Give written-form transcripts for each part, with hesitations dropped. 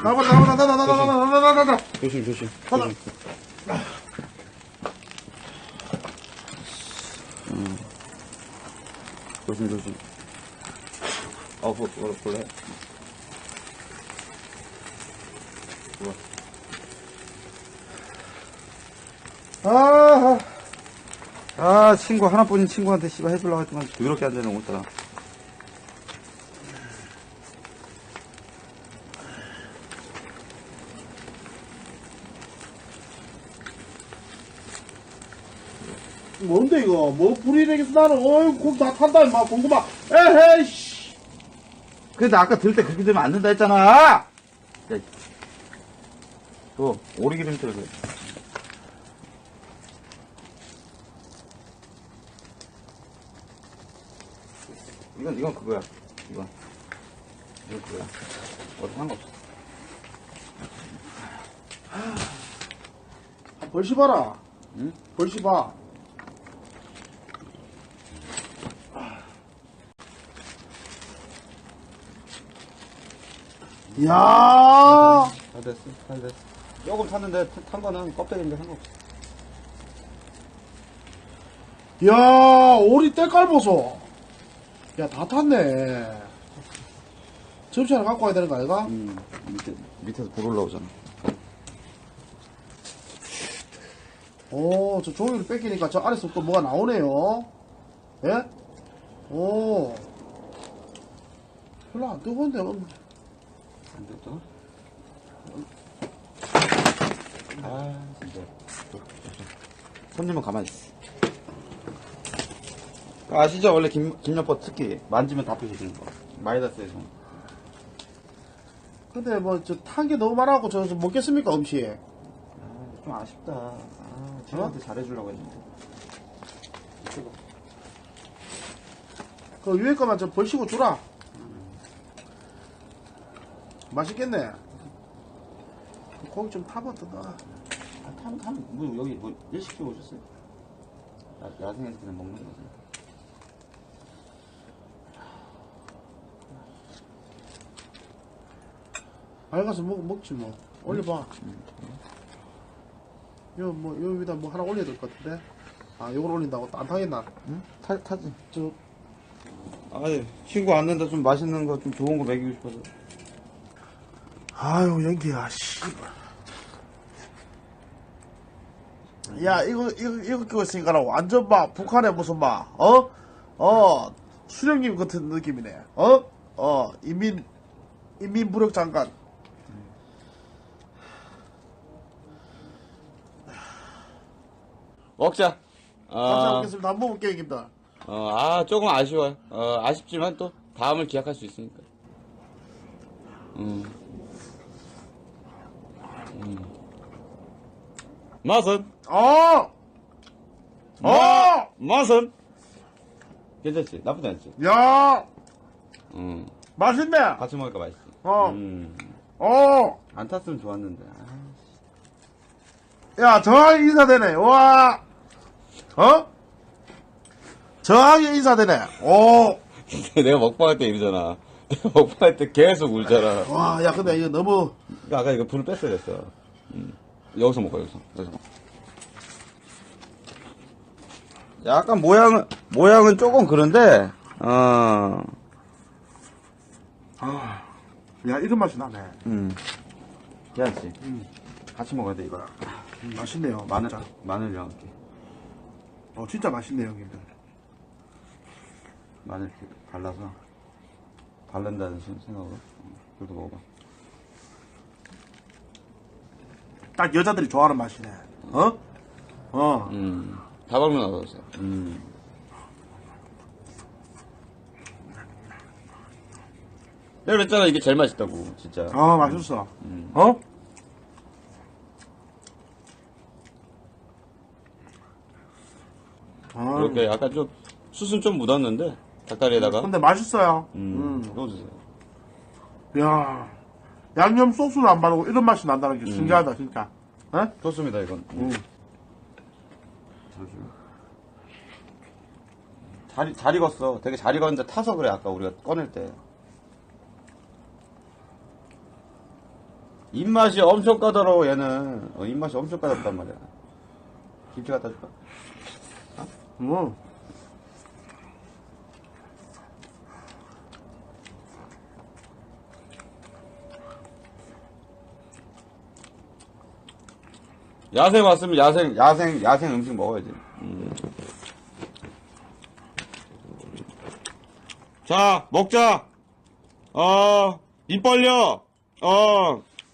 나가. 조심. 하나. 조심. 볼래? 친구, 하나뿐인 친구한테 씨발 해주려고 했더만 더럽게 안 되네, 오늘따라. 뭔데 이거? 뭐 불이 되겠어 나는. 어이 고기 다 탄다 임마. 고구마. 에헤이 씨. 근데 아까 들 때 그렇게 되면 안 된다 했잖아! 야, 오리기름 때려, 그래. 이건 그거야. 이건 그거야. 어디 상관없어. 벌시 봐라. 응? 벌시 봐. 이야. 잘 됐어. 조금 탔는데, 탄 거는 껍데기인데 상관없어. 야, 오리 때깔 보소. 야, 다 탔네. 접시 하나 갖고 와야 되는 거 아이가? 밑에서 불 올라오잖아. 오, 저 종이를 뺏기니까 저 아래서 또 뭐가 나오네요. 예? 오. 별로 안 뜨거운데. 안 됐다? 진짜. 손님은 가만히 있어. 아시죠? 원래 김여포 특기. 만지면 다 부서지는 거. 마이다스에서. 근데 뭐, 저 탄 게 너무 많아갖고 저 먹겠습니까, 음식? 좀 아쉽다. 친구한테 잘해주려고 했는데. 그 위에 거만 좀 벌시고 주라. 맛있겠네. 고기 좀 타봤던가. 여기 일식집 오셨어요? 야생에서 그냥 먹는 거지. 알가서 먹지 뭐. 올려봐. 요 위에다 뭐 하나 올려야 될 것 같은데? 아, 요걸 올린다고 또 안 타겠나? 응? 타지. 친구 왔는데 좀 맛있는 거, 좀 좋은 거 먹이고 싶어서. 아유, 연기야, 씨. 야, 이거 끼고 있으니까 완전 북한의 무슨 수령님 같은 느낌이네. 인민부력 장관. 먹자. 감사 먹겠습니다. 한번 먹게요, 형님들. 조금 아쉬워요. 아쉽지만 또 다음을 기약할 수 있으니까. 맛은? 맛은? 괜찮지? 나쁘지 않지? 야, 맛있네. 같이 먹으니까 맛있지. 안 탔으면 좋았는데. 야, 정확히 인사되네. 와, 정확히 인사되네. 오. 내가 먹방할 때 이러잖아. 내가 먹방할 때 계속 울잖아. 와, 야, 근데 이거 너무. 아까 이거 불을 뺐어야 됐어. 여기서 먹어, 여기서. 약간 모양은 조금 그런데, 야, 이런 맛이 나네. 괜찮지? 같이 먹어야 돼, 이거. 맛있네요. 마늘이랑 이렇게. 진짜 맛있네요, 형님들. 마늘 이렇게 발라서, 바른다는 생각으로. 그래도 먹어봐. 딱 여자들이 좋아하는 맛이네. 다 먹으면 나왔어. 내가 그랬잖아, 이게 제일 맛있다고, 진짜. 맛있어. 이렇게 약간 좀, 숯은 좀 묻었는데, 닭다리에다가. 근데 맛있어요. 넣어주세요. 야, 양념 소스를 안 바르고 이런 맛이 난다는 게 신기하다, 진짜. 좋습니다, 이건. 잘 익었어. 되게 잘 익었는데 타서 그래, 아까 우리가 꺼낼 때. 입맛이 엄청 까다로워, 얘는. 입맛이 엄청 까다롭단 말이야. 김치 갖다 줄까? 뭐. 야생 왔으면 야생 음식 먹어야지. 자, 먹자. 입 벌려.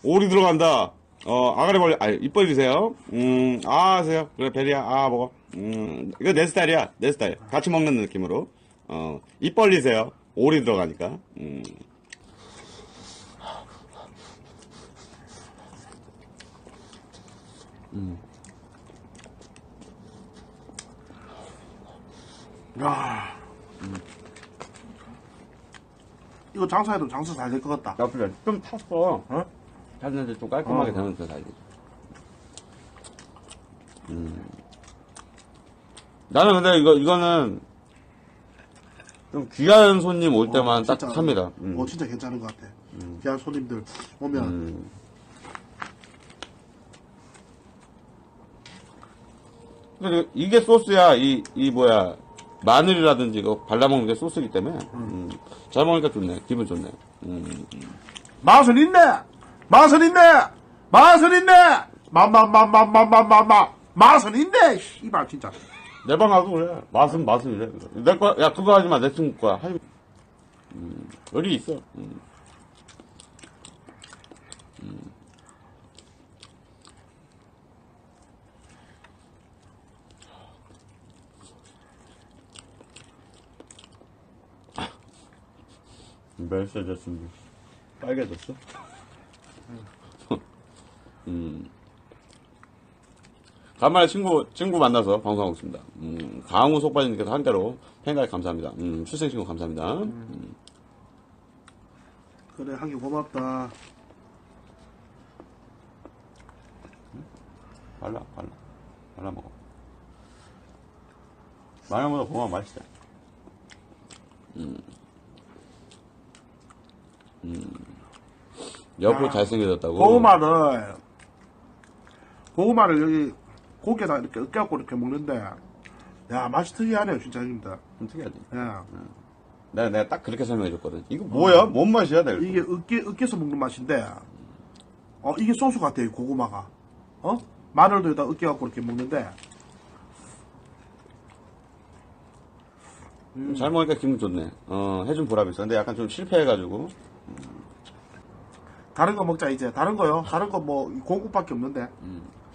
오리 들어간다. 아가리 벌려. 입 벌리세요. 하세요. 그래, 베리야. 먹어. 이거 내 스타일이야. 내 스타일. 같이 먹는 느낌으로. 입 벌리세요. 오리 들어가니까. 야. 이거 장사해도 장사 잘 될 것 같다. 야, 그래. 좀 탔어. 탔는데 좀 깔끔하게 되면 더 살지. 나는 근데 이거는 좀 귀한 손님 올 때만 딱 진짜, 삽니다. 진짜 괜찮은 것 같아. 귀한 손님들 오면. 근데 이게 소스야. 뭐야. 마늘이라든지 이거 발라먹는 게 소스이기 때문에. 잘 먹으니까 좋네. 기분 좋네. 맛은 있네! 맛은 있네! 맛은 있네! 맛은 있네! 씨발, 진짜. 내 방 가도 그래. 맛은 이래. 내 거야. 야, 그거 하지 마. 내 친구 거야. 의리 있어. 멸세졌습니다. 빨개졌어? 간만에 친구 만나서 방송하고 있습니다. 강우 속바지님께서 한대로 팬가입 감사합니다. 출생신고 감사합니다. 그래, 하기 고맙다. 발라 먹어. 마늘보다 고구마 맛있어. 옆으로 잘생겨졌다고? 고구마를 여기 고기에다 이렇게 으깨갖고 이렇게 먹는데, 야, 맛이 특이하네요, 진짜, 형님들. 좀 특이하지? 야. 내가 딱 그렇게 설명해줬거든. 이거 뭐야? 뭔 맛이야, 내가? 이게 으깨서 먹는 맛인데, 이게 소스 같아요, 고구마가. 마늘도 여기다 으깨갖고 이렇게 먹는데, 잘 먹으니까 기분 좋네. 해준 보람이 있어. 근데 약간 좀 실패해가지고. 다른 거 먹자, 이제. 다른 거요? 다른 거 뭐, 고국밖에 없는데.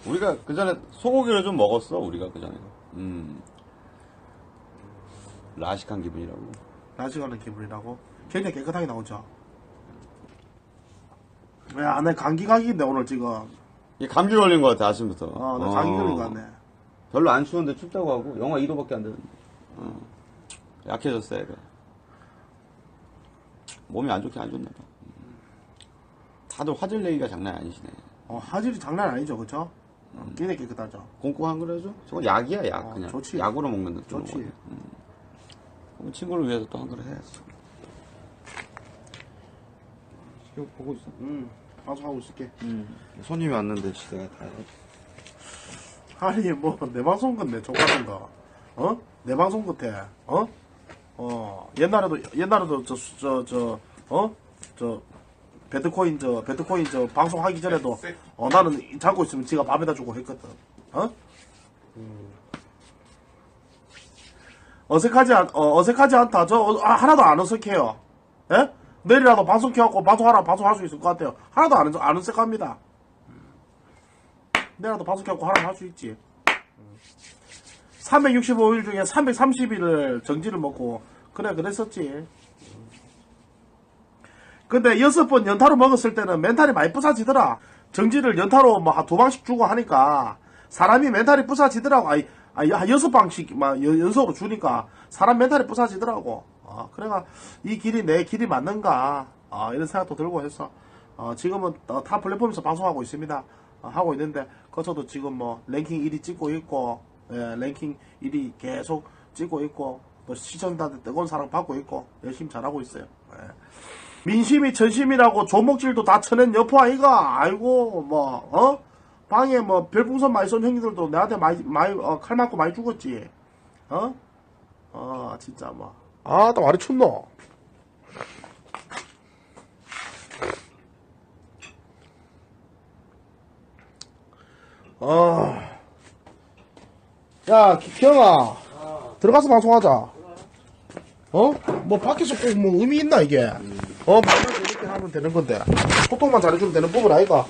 우리가 그 전에 소고기를 좀 먹었어, 우리가 그 전에. 라식한 기분이라고. 라식하는 기분이라고. 굉장히 깨끗하게 나오죠. 야, 내 감기 각인데, 오늘 지금. 이게 감기 걸린 것 같아, 아침부터. 내 감기 걸린 것 같네. 별로 안 추운데 춥다고 하고, 영하 2도밖에 안 되는데. 약해졌어, 애가. 몸이 안 좋나 봐. 다들 화질 내기가 장난 아니시네. 화질이 장난 아니죠, 그쵸? 굉장히 깨끗하죠. 꽁꽁한 거라죠? 저건 약이야, 약. 그냥. 좋지. 약으로 먹는 느낌. 좋지. 그럼 친구를 위해서 또 한 그릇 해야지. 이거 보고 있어. 방송하고 있을게. 손님이 왔는데 내가 다 해. 아니, 뭐, 내 방송 건데, 족같은가. 내 방송 같아. 옛날에도, 배트코인 방송하기 전에도, 나는 자고 있으면 지가 밥에다 주고 했거든. 어색하지 않다. 하나도 안 어색해요. 예? 내일이라도 방송 켜갖고 방송할 수 있을 것 같아요. 하나도 안 어색합니다. 내일이라도 방송 켜갖고 하라고 할 수 있지. 365일 중에 330일을 정지를 먹고, 그랬었지. 근데 6번 연타로 먹었을 때는 멘탈이 많이 부사지더라. 정지를 연타로 뭐 한 2방씩 주고 하니까 사람이 멘탈이 부사지더라고. 한 6방씩 막 연속으로 주니까 사람 멘탈이 부사지더라고. 그래가 이 길이 내 길이 맞는가, 이런 생각도 들고 해서, 지금은 타 플랫폼에서 방송하고 있습니다. 하고 있는데, 거쳐도 지금 뭐 랭킹 1위 찍고 있고, 랭킹 1위 계속 찍고 있고, 또 시청자들 뜨거운 사랑 받고 있고, 열심히 잘하고 있어요. 민심이 천심이라고 조목질도 다 쳐낸 여포 아이가. 아이고 뭐 방에 뭐 별풍선 많이 쏜 형님들도 내한테 많이 칼 맞고 많이 죽었지. 진짜 뭐. 나 말이 춥노. 야, 기영아. 들어가서 방송하자. 뭐, 밖에서 꼭 뭐 의미 있나, 이게? 말만 이렇게 하면 되는 건데. 소통만 잘해주면 되는 부분 아이가?